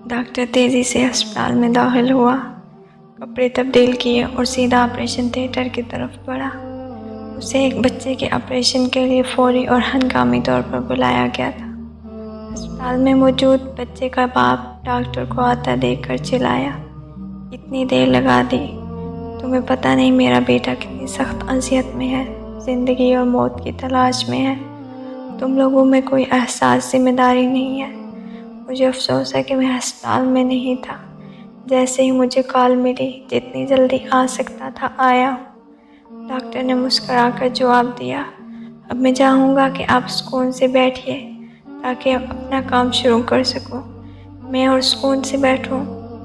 Doctor تیزی سے ہسپتال میں داخل ہوا، کپڑے تبدیل کیے اور سیدھا آپریشن تھیٹر کی طرف بڑھا۔ اسے ایک بچے کے آپریشن کے لیے فوری اور ہنگامی طور پر بلایا گیا تھا۔ ہسپتال میں موجود بچے کا باپ ڈاکٹر کو آتا دیکھ کر چلایا، اتنی دیر لگا دی، تمہیں پتہ نہیں میرا بیٹا کتنی سخت اذیت میں ہے، زندگی اور موت کی تلاش میں ہے، تم لوگوں میں کوئی احساس ذمہ داری نہیں ہے۔ مجھے افسوس ہے کہ میں ہسپتال میں نہیں تھا، جیسے ہی مجھے کال ملی جتنی جلدی آ سکتا تھا آیا ہوں۔ ڈاکٹر نے مسکرا کر جواب دیا، اب میں چاہوں گا کہ آپ سکون سے بیٹھیے تاکہ اپنا کام شروع کر سکوں۔ میں اور سکون سے بیٹھوں؟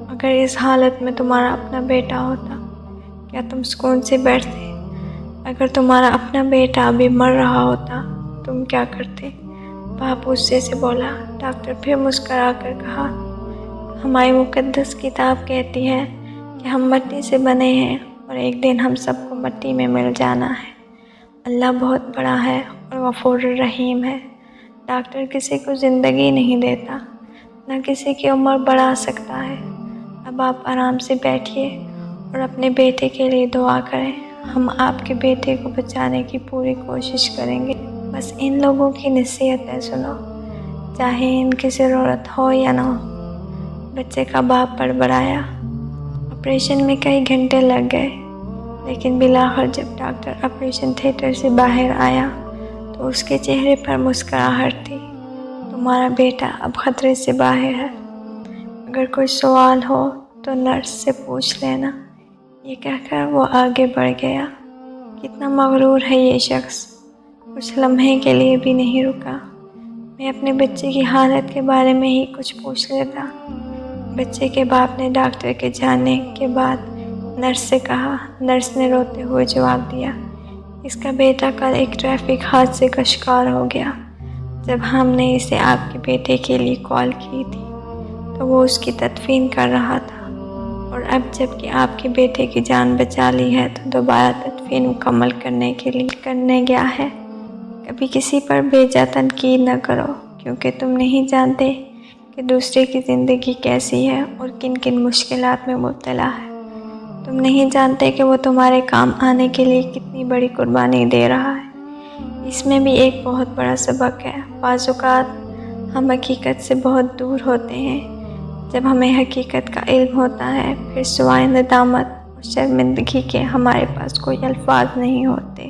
اگر اس حالت میں تمہارا اپنا بیٹا ہوتا، کیا تم سکون سے بیٹھتے؟ اگر تمہارا اپنا بیٹا ابھی مر رہا ہوتا، تم کیا کرتے؟ باپ غصے سے بولا۔ ڈاکٹر پھر مسکرا کر کہا، ہماری مقدس کتاب کہتی ہے کہ ہم مٹی سے بنے ہیں اور ایک دن ہم سب کو مٹی میں مل جانا ہے۔ اللہ بہت بڑا ہے اور غفور الرحیم ہے۔ ڈاکٹر کسی کو زندگی نہیں دیتا، نہ کسی کی عمر بڑھا سکتا ہے۔ اب آپ آرام سے بیٹھیے اور اپنے بیٹے کے لیے دعا کریں۔ ہم آپ کے بیٹے کو بچانے کی پوری کوشش کریں گے، بس ان لوگوں کی نصیحتیں سنو، چاہے ان کی ضرورت ہو یا نہ ہو۔ بچے کا باپ بڑبڑایا۔ آپریشن میں کئی گھنٹے لگ گئے، لیکن بالآخر جب ڈاکٹر آپریشن تھیٹر سے باہر آیا تو اس کے چہرے پر مسکراہٹ تھی۔ تمہارا بیٹا اب خطرے سے باہر ہے، اگر کوئی سوال ہو تو نرس سے پوچھ لینا۔ یہ کہہ کر وہ آگے بڑھ گیا۔ کتنا مغرور ہے یہ شخص، کچھ لمحے کے لیے بھی نہیں رکا۔ میں اپنے بچے کی حالت کے بارے میں ہی کچھ پوچھ لیتا۔ بچے کے باپ نے ڈاکٹر کے جانے کے بعد نرس سے کہا۔ نرس نے روتے ہوئے جواب دیا، اس کا بیٹا کل ایک ٹریفک حادثے کا شکار ہو گیا۔ جب ہم نے اسے آپ کے بیٹے کے لیے کال کی تھی تو وہ اس کی تدفین کر رہا تھا، اور اب جب کہ آپ کے بیٹے کی جان بچا لی ہے تو دوبارہ تدفین مکمل کرنے گیا ہے۔ کبھی کسی پر بیجا تنقید نہ کرو، کیونکہ تم نہیں جانتے کہ دوسرے کی زندگی کیسی ہے اور کن کن مشکلات میں مبتلا ہے۔ تم نہیں جانتے کہ وہ تمہارے کام آنے کے لیے کتنی بڑی قربانی دے رہا ہے۔ اس میں بھی ایک بہت بڑا سبق ہے۔ بعض اوقات ہم حقیقت سے بہت دور ہوتے ہیں۔ جب ہمیں حقیقت کا علم ہوتا ہے، پھر سوائے ندامت اور شرمندگی کے ہمارے پاس کوئی الفاظ نہیں ہوتے۔